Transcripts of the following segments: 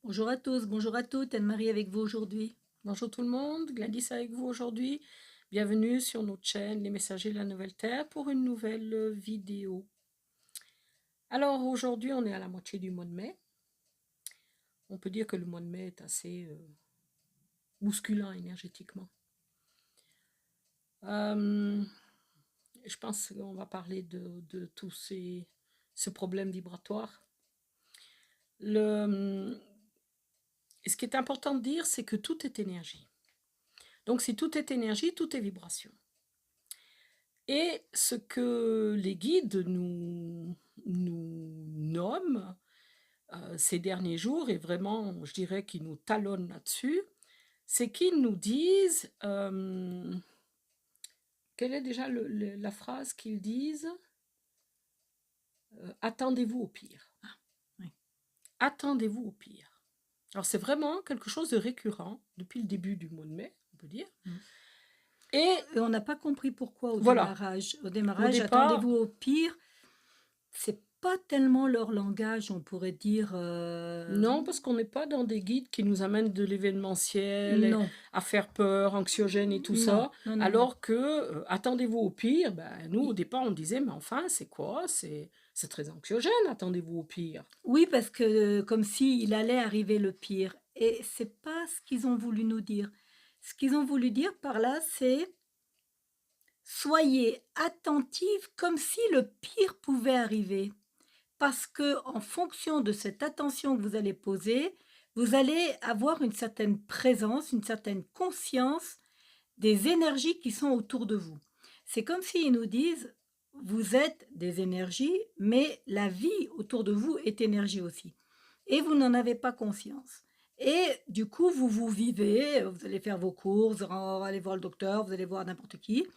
Bonjour à tous, bonjour à toutes, Anne-Marie avec vous aujourd'hui. Bonjour tout le monde, Gladys avec vous aujourd'hui. Bienvenue sur notre chaîne Les Messagers de la Nouvelle Terre pour une nouvelle vidéo. Alors aujourd'hui on est à la moitié du mois de mai. On peut dire que le mois de mai est assez bousculant énergétiquement. Je pense qu'on va parler de tous ce problème vibratoire. Ce qui est important de dire, c'est que tout est énergie. Donc si tout est énergie, tout est vibration. Et ce que les guides nous nomment ces derniers jours, et vraiment, je dirais qu'ils nous talonnent là-dessus, c'est qu'ils nous disent, quelle est déjà la phrase qu'ils disent? Attendez-vous au pire. Oui. Attendez-vous au pire. Alors c'est vraiment quelque chose de récurrent depuis le début du mois de mai, on peut dire. Et on n'a pas compris pourquoi au Voilà, démarrage. Au au démarrage, départ, attendez-vous au pire. C'est pas tellement leur langage, on pourrait dire. non, parce qu'on n'est pas dans des guides qui nous amènent de l'événementiel, Non, à faire peur, anxiogène et tout non, ça. non, non, non. Alors que, attendez-vous au pire, ben, nous, au départ, on disait, mais enfin, c'est quoi? C'est très anxiogène, attendez-vous au pire. Oui, parce que comme s'il allait arriver le pire. Et c'est pas ce qu'ils ont voulu nous dire. Ce qu'ils ont voulu dire par là, c'est soyez attentifs comme si le pire pouvait arriver. Parce que en fonction de cette attention que vous allez poser, vous allez avoir une certaine présence, une certaine conscience des énergies qui sont autour de vous. C'est comme s'ils nous disent, vous êtes des énergies, mais la vie autour de vous est énergie aussi. Et vous n'en avez pas conscience. Et du coup, vous vivez, vous allez faire vos courses, aller voir le docteur, vous allez voir n'importe qui,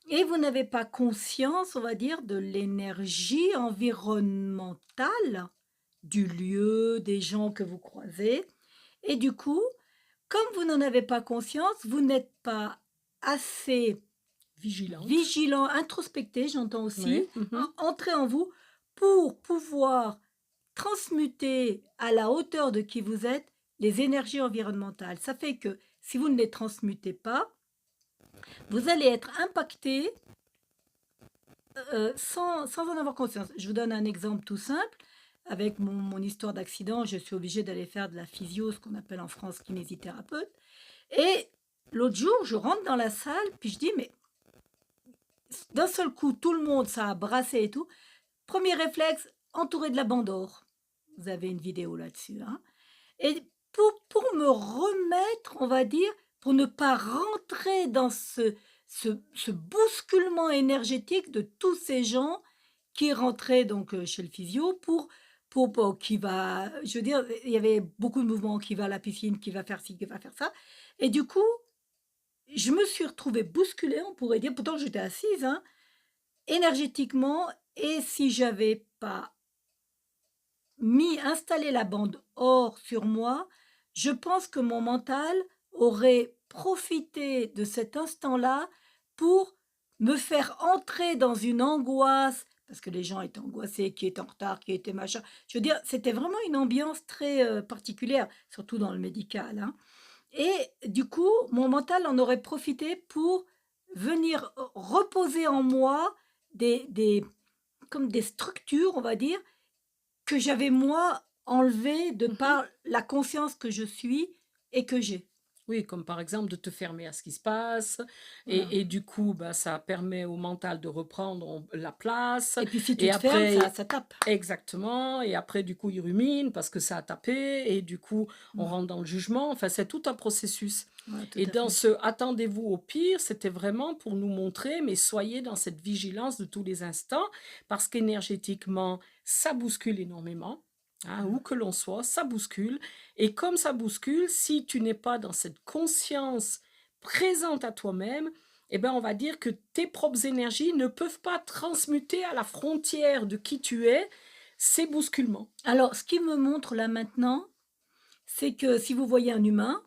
et vous n'avez pas conscience, on va dire, de l'énergie environnementale du lieu, des gens que vous croisez. Et du coup, comme vous n'en avez pas conscience, vous n'êtes pas assez Vigilante. vigilant, introspecté, j'entends aussi, Oui. Mhm. entrer en vous pour pouvoir transmuter à la hauteur de qui vous êtes les énergies environnementales. Ça fait que si vous ne les transmutez pas, vous allez être impacté sans en avoir conscience. Je vous donne un exemple tout simple. Avec mon histoire d'accident, je suis obligée d'aller faire de la physio, ce qu'on appelle en France kinésithérapeute. Et l'autre jour, je rentre dans la salle, puis je dis, mais d'un seul coup, tout le monde, ça a brassé et tout. Premier réflexe, entouré de la bande or. Vous avez une vidéo là-dessus. Hein. Et pour me remettre, on va dire, pour ne pas rentrer dans ce bousculement énergétique de tous ces gens qui rentraient donc chez le physio qui va, je veux dire, il y avait beaucoup de mouvements, qui va à la piscine, qui va faire ci, qui va faire ça. Et du coup, je me suis retrouvée bousculée, on pourrait dire, pourtant j'étais assise, hein, énergétiquement, et si j'avais pas installé la bande or sur moi, je pense que mon mental aurait profité de cet instant-là pour me faire entrer dans une angoisse, parce que les gens étaient angoissés, qui étaient en retard, qui étaient machin. Je veux dire, c'était vraiment une ambiance très particulière, surtout dans le médical. Hein. Et du coup, mon mental en aurait profité pour venir reposer en moi comme des structures, on va dire, que j'avais moi enlevées de Mhm. par la conscience que je suis et que j'ai. Oui, comme par exemple de te fermer à ce qui se passe, Voilà. et du coup, bah, ça permet au mental de reprendre la place, Et puis si tu et te fermes, après, ça tape. exactement, et après, du coup, il rumine parce que ça a tapé, et du coup, on Mmh. rentre dans le jugement, enfin, c'est tout un processus. Ouais, tout Et à dans fait. ce attendez-vous au pire, c'était vraiment pour nous montrer, mais soyez dans cette vigilance de tous les instants, parce qu'énergétiquement, ça bouscule énormément. Hein, où que l'on soit, ça bouscule. Et comme ça bouscule, si tu n'es pas dans cette conscience présente à toi-même, eh ben, on va dire que tes propres énergies ne peuvent pas transmuter à la frontière de qui tu es ces bousculements. Alors, ce qui me montre là maintenant, c'est que si vous voyez un humain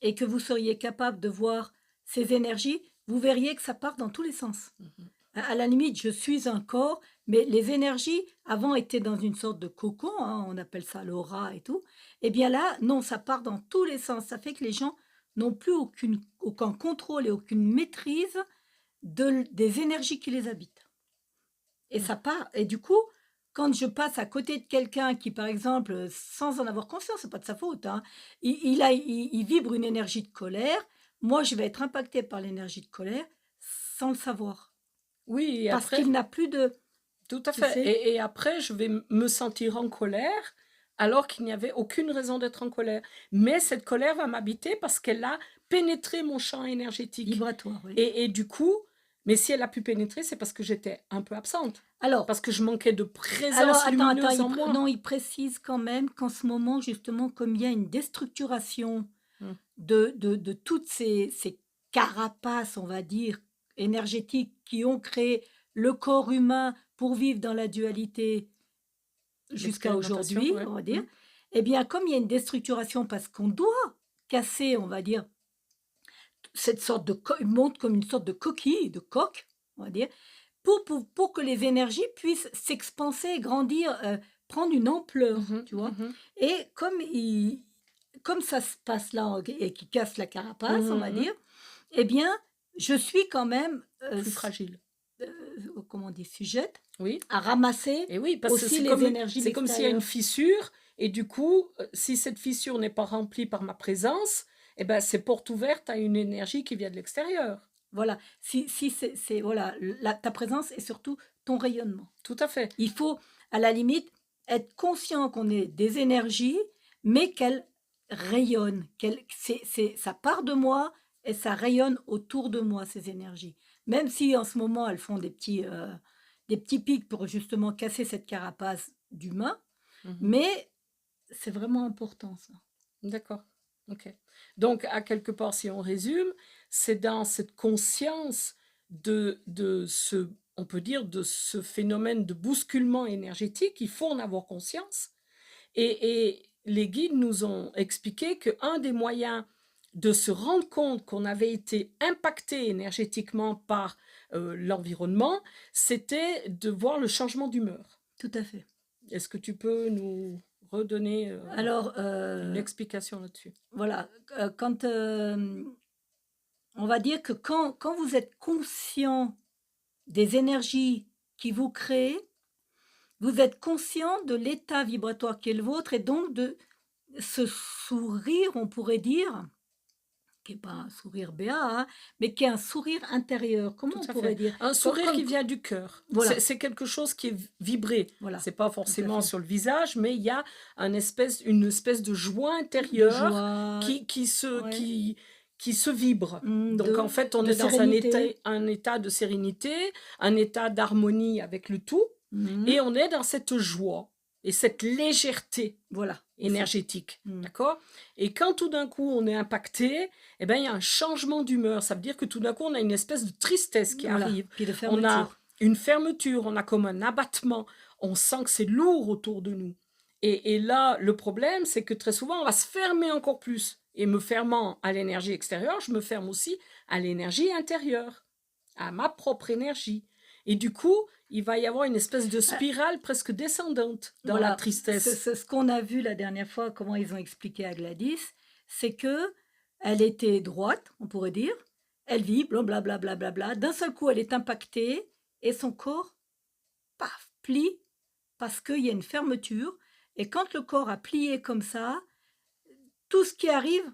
et que vous seriez capable de voir ses énergies, vous verriez que ça part dans tous les sens. Mhm. À la limite, je suis un corps, Mais les énergies, avant, étaient dans une sorte de cocon, hein, on appelle ça l'aura et tout. Eh bien là, non, ça part dans tous les sens. Ça fait que les gens n'ont plus aucun contrôle et aucune maîtrise des énergies qui les habitent. Et Mm. ça part. Et du coup, quand je passe à côté de quelqu'un qui, par exemple, sans en avoir conscience, c'est pas de sa faute, hein, il vibre une énergie de colère, moi, je vais être impactée par l'énergie de colère sans le savoir. Oui, et Parce après, qu'il n'a plus de... tout à Tu fait. sais? Et après, je vais me sentir en colère alors qu'il n'y avait aucune raison d'être en colère. Mais cette colère va m'habiter parce qu'elle a pénétré mon champ énergétique. Vibratoire, oui. Et du coup, mais si elle a pu pénétrer, c'est parce que j'étais un peu absente. Alors, Parce que je manquais de alors présence attends, lumineuse en moi. non, il précise quand même qu'en ce moment, justement, comme il y a une déstructuration Mm. de toutes ces carapaces, on va dire, énergétiques qui ont créé le corps humain pour vivre dans la dualité jusqu'à L'expérimentation, aujourd'hui, ouais. on va Mm. dire, eh bien, comme il y a une déstructuration parce qu'on doit casser, on va dire, cette sorte il monte comme une sorte de coquille, de coque, on va dire, pour que les énergies puissent s'expanser, grandir, prendre une ampleur, Mhm, tu vois. mhm, Et comme ça se passe là et qui casse la carapace, on va mhm. dire, eh bien, je suis quand même, Plus fragile. comment on dit, sujette Oui. à ramasser Et oui, parce que aussi les énergies de c'est comme s'il y a une l'extérieur. fissure, et du coup, si cette fissure n'est pas remplie par ma présence, eh ben, c'est porte ouverte à une énergie qui vient de l'extérieur. Voilà, si voilà, ta présence et surtout ton rayonnement. Tout à fait. Il faut, à la limite, être conscient qu'on est des énergies, mais qu'elles rayonnent, ça part de moi et ça rayonne autour de moi, ces énergies. Même si en ce moment, elles font des petits pics pour justement casser cette carapace d'humain, Mhm. mais c'est vraiment important, ça. D'accord. Ok. Donc, à quelque part, si on résume, c'est dans cette conscience de ce, on peut dire, de ce phénomène de bousculement énergétique, il faut en avoir conscience. Et les guides nous ont expliqué qu'un des moyens de se rendre compte qu'on avait été impacté énergétiquement par l'environnement, c'était de voir le changement d'humeur. Tout à fait. Est-ce que tu peux nous redonner Alors, une explication là-dessus? voilà, quand, on va dire que quand vous êtes conscient des énergies qui vous créent, vous êtes conscient de l'état vibratoire qui est le vôtre et donc de ce sourire, on pourrait dire, qui est pas un sourire béat, hein, mais qui est un sourire intérieur. Comment Tout on à pourrait fait. dire? Un Comme, sourire qui comme- vient du cœur. voilà, C'est quelque chose qui est vibré. voilà, C'est pas tout à forcément fait. sur le visage, mais il y a une espèce de joie De intérieure joie, ouais, qui se vibre. Donc en fait, on de est dans sérénité. un état de sérénité, un état d'harmonie avec le tout, Mhm, et on est dans cette joie et cette légèreté voilà, aussi. énergétique. Mhm. D'accord? Et quand tout d'un coup on est impacté, eh ben, il y a un changement d'humeur. Ça veut dire que tout d'un coup on a une espèce de tristesse qui Voilà, arrive. puis de On a fermeture. une fermeture, on a comme un abattement. On sent que c'est lourd autour de nous. Et là, le problème, c'est que très souvent, on va se fermer encore plus. Et me fermant à l'énergie extérieure, je me ferme aussi à l'énergie intérieure, à ma propre énergie. Et du coup, il va y avoir une espèce de Euh, spirale presque descendante dans la Voilà, tristesse. ce qu'on a vu la dernière fois, comment ils ont expliqué à Gladys, c'est que elle était droite, on pourrait dire, elle vibre, blablabla, bla, bla, bla. D'un seul coup, elle est impactée et son corps, paf, plie parce qu'il y a une fermeture. Et quand le corps a plié comme ça, tout ce qui arrive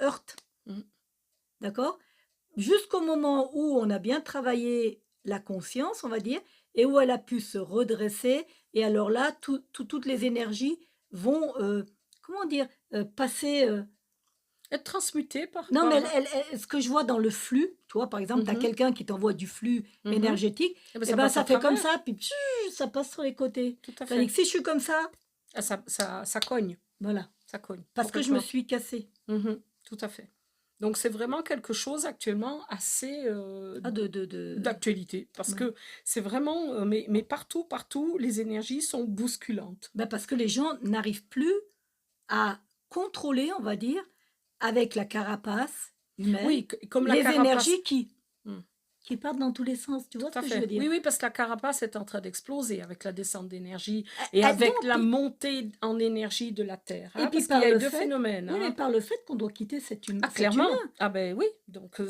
heurte, Mm. d'accord? Jusqu'au moment où on a bien travaillé la conscience, on va dire, et où elle a pu se redresser. Et alors là, toutes les énergies vont, comment dire, passer. Être transmuté par, Non, mais par... ce que je vois dans le flux, tu vois, par exemple, tu as Mhm, quelqu'un qui t'envoie du flux mhm. énergétique, Eh ben, et ça ben passe à ça fait comme travers, ça, puis ça passe sur les côtés. tout à Tandis fait. que si je suis comme ça, Ah, ça cogne, voilà, ça cogne, parce que je me complètement. suis cassée. Mhm, tout à fait. Donc c'est vraiment quelque chose actuellement assez Ah, d'actualité, parce ouais. que c'est vraiment, mais partout, partout, les énergies sont bousculantes. Ben parce que les gens n'arrivent plus à contrôler, on va dire, avec la carapace humaine, Oui, comme la les carapace. énergies qui, Hmm. qui partent dans tous les sens. Tu Tout vois ce à que je veux fait. dire? Oui, oui, parce que la carapace est en train d'exploser avec la descente d'énergie et Ah, avec donc, la montée en énergie de la Terre, et hein, puis parce qu'il y par a le deux fait, phénomènes, oui, mais hein. par le fait qu'on doit quitter Ah, cet humain. clairement. Ah ben oui, donc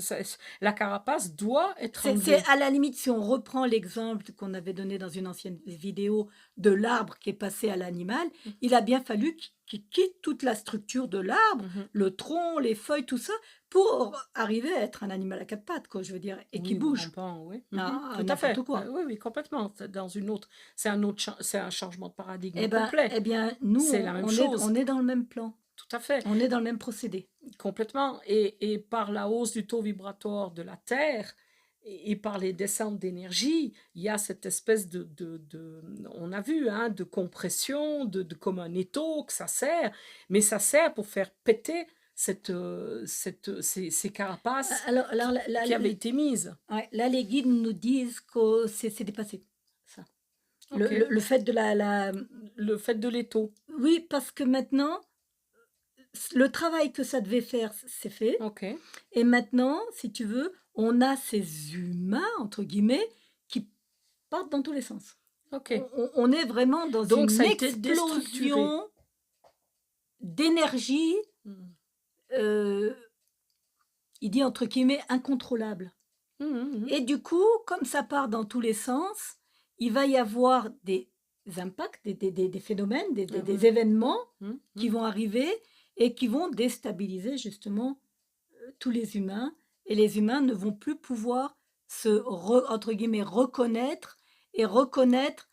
la carapace doit être C'est enlevée. à la limite, si on reprend l'exemple qu'on avait donné dans une ancienne vidéo de l'arbre qui est passé à l'animal, Mm, il a bien fallu qu'il quitte toute la structure de l'arbre, mhm. le tronc, les feuilles, tout ça, pour arriver à être un animal à quatre pattes, quoi, je veux dire, et qui Oui, ou bouge. rampant, oui. Tout à N'importe fait. quoi. Oui, oui, complètement. C'est un changement de paradigme Eh complet. bien, nous, C'est la même chose. on est dans le même plan. Tout à fait. On est dans le même procédé. Complètement. Et par la hausse du taux vibratoire de la Terre et par les descentes d'énergie, il y a cette espèce on a vu, hein, de compression, comme un étau que ça sert, mais ça sert pour faire péter ces carapaces Alors qui avaient été mises. ouais, là, les guides nous disent que c'est dépassé, ça. Ok. Le fait de Le fait de l'étau. Oui, parce que maintenant, le travail que ça devait faire, c'est fait. Ok. Et maintenant, si tu veux, on a ces humains, entre guillemets, qui partent dans tous les sens. Ok. On est vraiment dans Donc une ça a été déstructuré. explosion d'énergie, Mhm. euh, il dit entre guillemets, incontrôlable. Mhm, Et du coup, comme ça part dans tous les sens, il va y avoir des impacts, des phénomènes, mhm. des événements Mhm, qui mhm. vont arriver et qui vont déstabiliser justement tous les humains. Et les humains ne vont plus pouvoir entre guillemets, reconnaître et reconnaître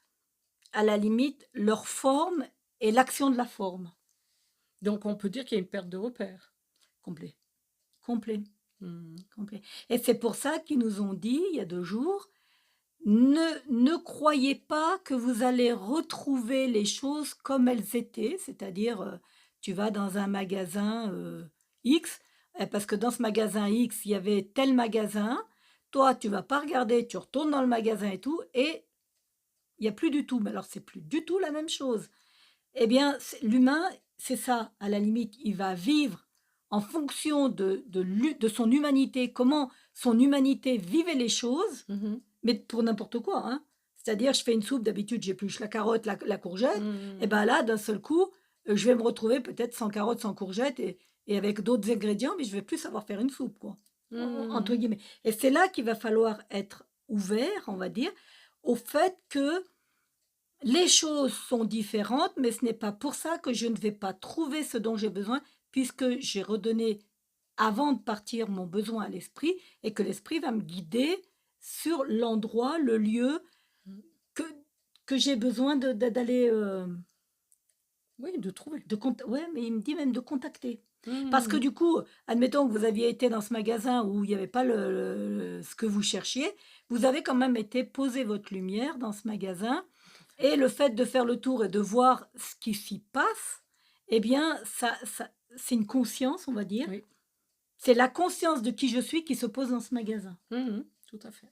à la limite leur forme et l'action de la forme. Donc on peut dire qu'il y a une perte de repère. Complet. Complet. Mhm. Complet. Et c'est pour ça qu'ils nous ont dit, il y a 2 jours, ne croyez pas que vous allez retrouver les choses comme elles étaient, c'est-à-dire, tu vas dans un magasin, X, parce que dans ce magasin X, il y avait tel magasin. Toi, tu vas pas regarder, tu retournes dans le magasin et tout et il y a plus du tout. Mais alors, c'est plus du tout la même chose. Eh bien, l'humain, c'est ça, à la limite, il va vivre en fonction de son humanité, comment son humanité vivait les choses, Mhm. mais pour n'importe quoi, hein. C'est-à-dire, je fais une soupe, d'habitude, j'épluche la carotte, la courgette, et Mhm. ben là, d'un seul coup, je vais me retrouver peut-être sans carotte, sans courgette, et avec d'autres ingrédients, mais je vais plus savoir faire une soupe, quoi, entre Mhm. guillemets. Et c'est là qu'il va falloir être ouvert, on va dire, au fait que les choses sont différentes, mais ce n'est pas pour ça que je ne vais pas trouver ce dont j'ai besoin, puisque j'ai redonné avant de partir mon besoin à l'esprit et que l'esprit va me guider sur l'endroit, le lieu Mhm. que, que j'ai besoin d'aller, Oui, de trouver. ouais, mais il me dit même de contacter. Parce que Mhm. du coup, admettons que vous aviez été dans ce magasin où il n'y avait pas ce que vous cherchiez, vous avez quand même été poser votre lumière dans ce magasin. Tout à fait. Et le fait de faire le tour et de voir ce qui s'y passe, eh bien, c'est une conscience, on va dire. Oui. C'est la conscience de qui je suis qui se pose dans ce magasin. Mhm. Tout à fait.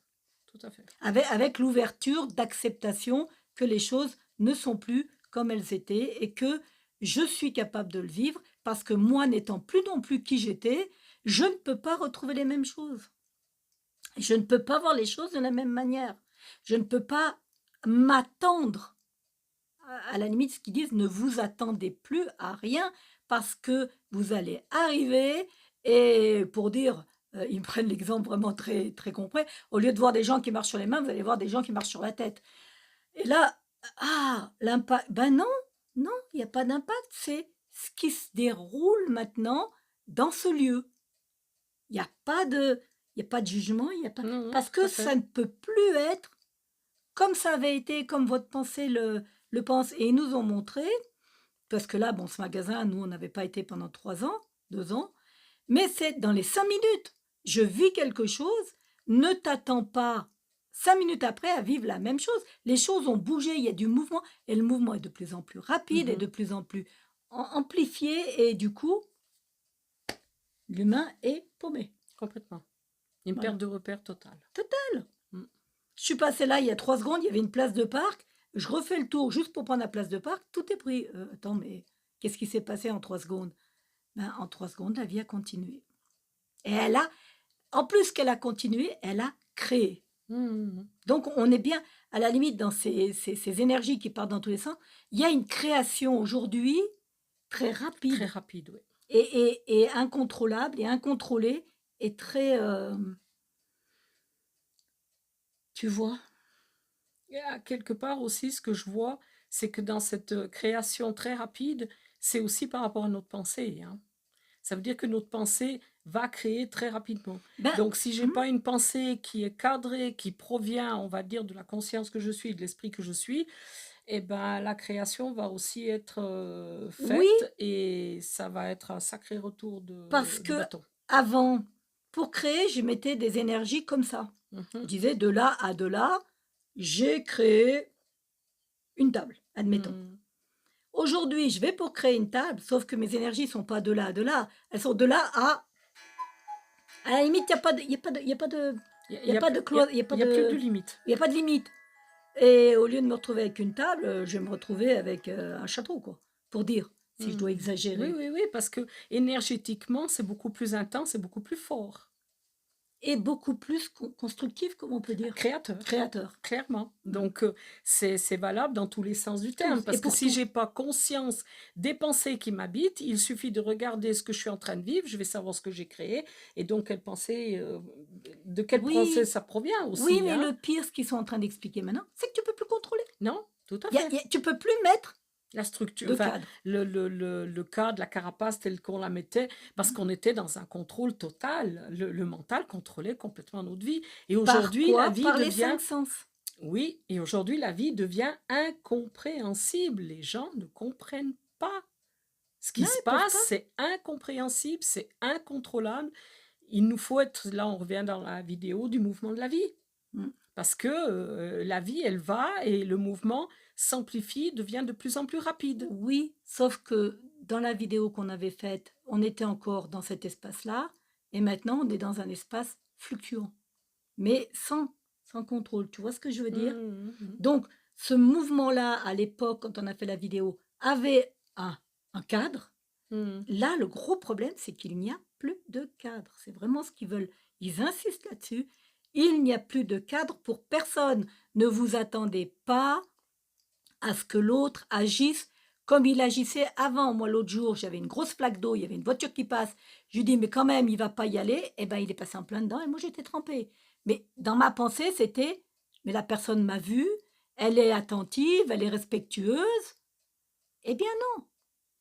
Tout à fait. Avec l'ouverture d'acceptation que les choses ne sont plus comme elles étaient et que je suis capable de le vivre parce que moi, n'étant plus non plus qui j'étais, je ne peux pas retrouver les mêmes choses. Je ne peux pas voir les choses de la même manière. Je ne peux pas m'attendre. À la limite, ce qu'ils disent, ne vous attendez plus à rien parce que vous allez arriver et pour dire, ils prennent l'exemple vraiment très, très concret, au lieu de voir des gens qui marchent sur les mains, vous allez voir des gens qui marchent sur la tête. Et là, ah, l'impact, ben non, non, il n'y a pas d'impact, c'est ce qui se déroule maintenant dans ce lieu. Il n'y a pas de, il y a pas de jugement, il y a pas, Non, non, parce tout que à ça fait. ne peut plus être comme ça avait été, comme votre pensée le pense. Et ils nous ont montré, parce que là, bon, ce magasin, nous, on n'avait pas été pendant 3 ans, 2 ans, mais c'est dans les 5 minutes. Je vis quelque chose, ne t'attends pas 5 minutes après à vivre la même chose. Les choses ont bougé, il y a du mouvement, et le mouvement est de plus en plus rapide et Mhm. de plus en plus amplifié, et du coup, l'humain est paumé. Complètement. Une Voilà. perte de repère totale. Total. Mm. Je suis passée là il y a 3 secondes, il y avait une place de parc. Je refais le tour juste pour prendre la place de parc. Tout est pris. Attends, mais qu'est-ce qui s'est passé en 3 secondes? Ben, en 3 secondes, la vie a continué. Et en plus qu'elle a continué, elle a créer. Mmh. Donc on est bien, à la limite, dans ces énergies qui partent dans tous les sens, il y a une création aujourd'hui très Très rapide rapide, oui. et incontrôlable et incontrôlée et très, tu vois? Et à quelque part aussi, ce que je vois, c'est que dans cette, création très rapide, c'est aussi par rapport à notre pensée, hein. Ça veut dire que notre pensée va créer très rapidement. Ben Donc si j'ai mmh, pas une pensée qui est cadrée, qui provient, on va dire, de la conscience que je suis, de l'esprit que je suis, et ben, la création va aussi être, oui, faite et ça va être un sacré retour parce de que bâton. avant, pour créer, je mettais des énergies comme ça. Je Mmh. disais: «De là à de là, j'ai créé une table», admettons. Mmh. Aujourd'hui, je vais pour créer une table, sauf que mes énergies sont pas de là à de là, elles sont de là à la limite, il y a pas de il y a pas de cloi Il y a plus de limite. il y a pas de limite et au lieu de me retrouver avec une table, je vais me retrouver avec, un château quoi, pour dire, si je dois Mmh. Oui, exagérer oui, oui, parce que énergétiquement, c'est beaucoup plus intense et beaucoup plus fort. et beaucoup plus constructif, comme on peut dire, Créateur, créateur. clairement. Mmh. Donc, c'est valable dans tous les sens du Tous terme, et parce que pour si tout. j'ai pas conscience des pensées qui m'habitent, il suffit de regarder ce que je suis en train de vivre, je vais savoir ce que j'ai créé et donc quelle pensée, de quelle pensée Oui, ça provient oui, aussi, mais hein? le pire, ce qu'ils sont en train d'expliquer maintenant, c'est que tu peux plus contrôler. Non? Tout à Il fait. y a tu peux plus mettre La structure, de enfin, cadre. le cadre, la carapace telle qu'on la mettait, parce Mmh. qu'on était dans un contrôle total. Le mental contrôlait complètement notre vie et Par aujourd'hui la quoi? vie Par les devient 5 sens. oui, et aujourd'hui la vie devient incompréhensible. Les gens ne comprennent pas. Ce qui Non, se ils peuvent passe, pas. c'est incompréhensible, c'est incontrôlable. Il nous faut être là, on revient dans la vidéo du mouvement de la vie. Mmh. Parce que, la vie, elle va et le mouvement s'amplifie, devient de plus en plus rapide. Oui, sauf que dans la vidéo qu'on avait faite, on était encore dans cet espace-là et maintenant on est dans un espace fluctuant, mais sans contrôle. Tu vois ce que je veux dire? Mmh mh. Donc ce mouvement-là, à l'époque, quand on a fait la vidéo, avait un cadre. Mmh. Là, le gros problème, c'est qu'il n'y a plus de cadre. C'est vraiment ce qu'ils veulent. Ils insistent là-dessus. Il n'y a plus de cadre pour personne. Ne vous attendez pas à ce que l'autre agisse comme il agissait avant. Moi, l'autre jour, j'avais une grosse flaque d'eau, il y avait une voiture qui passe. Je lui dis, mais quand même, il va pas y aller. Eh ben, il est passé en plein dedans et moi, j'étais trempée. Mais dans ma pensée, c'était, mais la personne m'a vue, elle est attentive, elle est respectueuse. Eh bien non,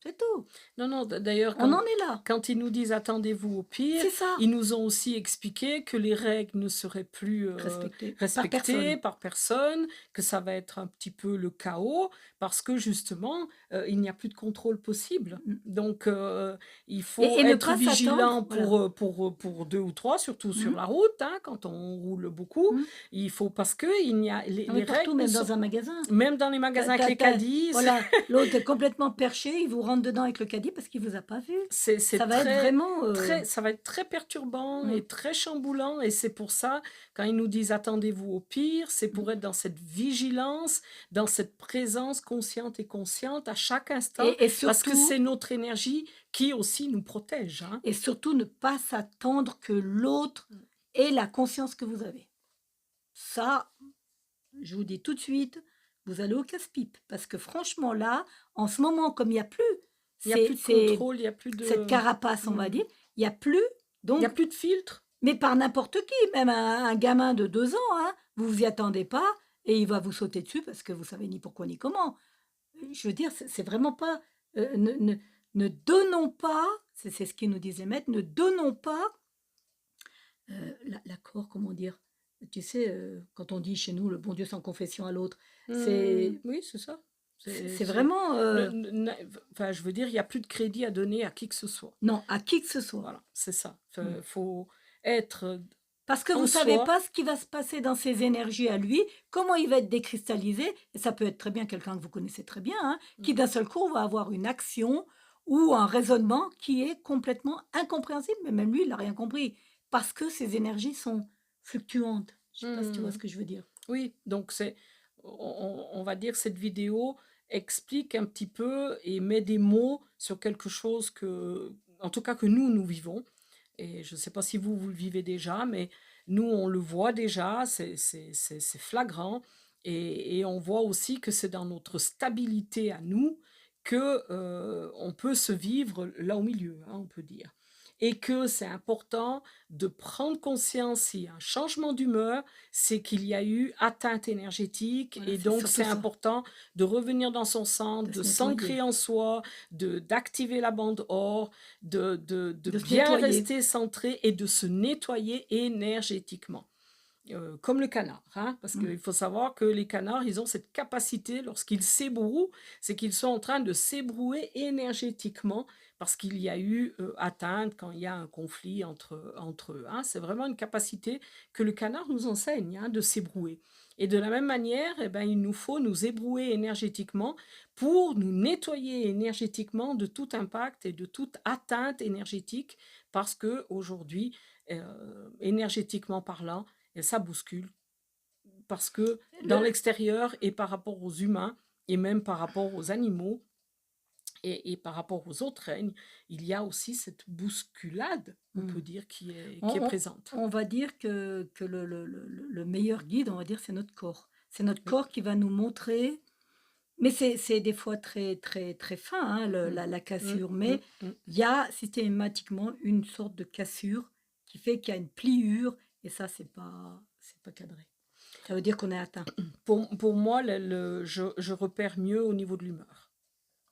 c'est tout. Non, non, d'ailleurs, On en est là. quand ils nous disent: «Attendez-vous au pire», C'est ça. ils nous ont aussi expliqué que les règles ne seraient plus, Respecté par respectées personne. par personne, que ça va être un petit peu le chaos parce que justement, il n'y a plus de contrôle possible. Mmh. Donc il Et faut ne être pas s'attendre, vigilant voilà. pour 2 ou 3, surtout sur Mmh, la route, hein, quand on roule beaucoup. mmh. Il faut parce que il n'y a Non, les mais partout, règles ne même sont dans un magasin. même dans les Tu magasins avec les as caddies. voilà, l'autre est complètement perché, il vous rentre dedans avec le caddie parce qu'il vous a pas vu. Ça C'est va être très vraiment, ça va être très perturbant mmh, et très chamboulant et c'est pour ça, quand ils nous disent: «Attendez-vous au pire», c'est mmh pour être dans cette vigilance, dans cette présence consciente et consciente à chaque instant, et parce que c'est surtout notre énergie qui aussi nous protège, hein. et surtout ne pas s'attendre que l'autre Mmh. ait la conscience que vous avez. Ça, je vous dis tout de suite, vous allez au casse-pipe parce que franchement là, en ce moment, comme il y a plus Il y a plus de c'est contrôle, il y a plus cette de carapace, on va mmh, dire, il y a plus il y a donc plus de filtre. mais par n'importe qui, même un gamin de 2 ans, hein, vous vous y attendez pas et il va vous sauter dessus parce que vous savez ni pourquoi ni comment. Je veux dire, c'est vraiment pas, ne donnons pas, c'est ce qu'ils nous disent les maîtres, ne donnons pas, l'accord, comment dire? Tu sais, quand on dit chez nous: «Le bon Dieu sans confession à l'autre», Mmh, c'est oui, c'est ça. c'est C'est vraiment, enfin, je veux dire, il y a plus de crédit à donner à qui que ce soit. non, à qui que ce soit. Voilà, c'est ça. Mmh. Faut être Parce que en vous savez soi. pas ce qui va se passer dans ses énergies à lui, comment il va être décristallisé et ça peut être très bien quelqu'un que vous connaissez très bien, hein, qui Mmh. d'un seul coup va avoir une action ou un raisonnement qui est complètement incompréhensible, mais même lui, il a rien compris parce que ses énergies sont fluctuantes. Je sais pas si tu vois ce Mmh. que je veux dire? Oui, donc c'est on va dire cette vidéo explique un petit peu et met des mots sur quelque chose que en tout cas que nous vivons et je ne sais pas si vous, vous le vivez déjà, mais Nous, on le voit déjà, c'est flagrant et on voit aussi que c'est dans notre stabilité à nous que, on peut se vivre là au milieu, hein, on peut dire et que c'est important de prendre conscience s'il y a un changement d'humeur, c'est qu'il y a eu atteinte énergétique Voilà, et c'est donc surtout c'est ça, important de revenir dans son centre, de de se nettoyer, s'ancrer en soi, de d'activer la bande or, de de se bien nettoyer. rester centré et de se nettoyer énergétiquement. Comme le canard, hein, parce Mmh. qu'il faut savoir que les canards, ils ont cette capacité, lorsqu'ils s'ébrouent, c'est qu'ils sont en train de s'ébrouer énergétiquement parce qu'il y a eu atteinte quand il y a un conflit entre eux, hein. C'est vraiment une capacité que le canard nous enseigne, hein, de s'ébrouer. Et de la même manière, eh ben, il nous faut nous ébrouer énergétiquement pour nous nettoyer énergétiquement de tout impact et de toute atteinte énergétique, parce que aujourd'hui, énergétiquement parlant, et ça bouscule parce que dans Le l'extérieur et par rapport aux humains et même par rapport aux animaux et par rapport aux autres règnes, il y a aussi cette bousculade, on mmh. peut dire, qui est On présente. on va dire que le meilleur guide, on va dire, c'est notre corps. C'est notre Oui. corps qui va nous montrer, mais c'est des fois très, très, très fin, hein, Mm. la Mm, cassure, mm, mais mm. il y a systématiquement une sorte de cassure qui fait qu'il y a une pliure et ça, c'est pas cadré. Ça veut dire qu'on est atteint. Pour moi, je repère mieux au niveau de l'humeur.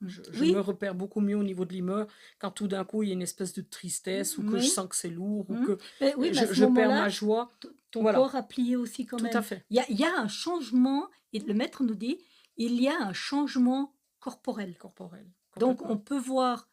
Mmh. Je me Oui, repère beaucoup mieux au niveau de l'humeur quand tout d'un coup il y a une espèce de tristesse ou que je oui, sens que c'est lourd ou mmh. que Oui, mais à ce je perds moment-là, ma joie. ton Voilà, corps a plié aussi quand tout à même. fait. Il y a un changement et le maître nous dit: «Il y a un changement corporel». Corporel, Donc on complètement. peut voir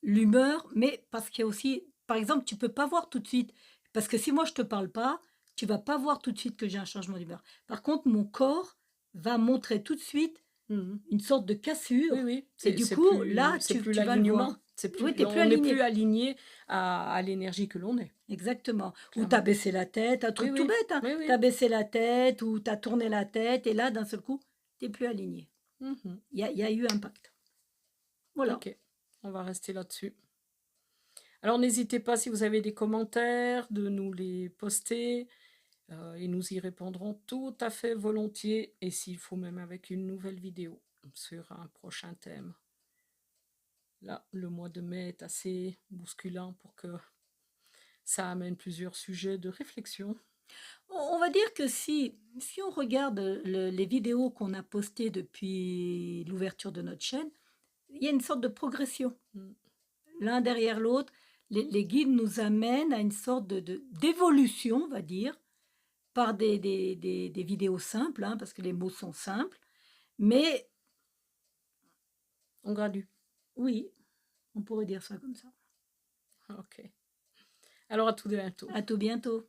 l'humeur, mais parce qu'il y a aussi par exemple, tu peux pas voir tout de suite, parce que si moi je te parle pas, tu vas pas voir tout de suite que j'ai un changement d'humeur. Par contre, mon corps va montrer tout de suite Mmh. une sorte de Oui, cassure oui, et du coup, là, c'est tu plus tu vas le l'alignement. voir. C'est Oui, plus tu es plus on n'est plus aligné. aligné à l'énergie que l'on est, Exactement. Ou tu as clairement. baissé la tête, un Oui, truc tout oui, bête, hein. oui, Tu as oui. baissé la tête ou tu as tourné la tête et là, d'un seul coup, tu es plus aligné. Mmh. Il y a eu impact. Voilà. OK, on va rester là-dessus. Alors n'hésitez pas si vous avez des commentaires de nous les poster, et nous y répondrons tout à fait volontiers et s'il faut même avec une nouvelle vidéo sur un prochain thème. Là, le mois de mai est assez bousculant pour que ça amène plusieurs sujets de réflexion. On va dire que si on regarde, les vidéos qu'on a postées depuis l'ouverture de notre chaîne, il y a une sorte de progression. Mmh. L'un derrière l'autre, les guides nous amènent à une sorte d'évolution, on va dire, par des vidéos simples, hein, parce que les mots sont simples. Mais On gradue. oui, on pourrait dire ça comme ça. OK. Alors à tout bientôt. À tout bientôt.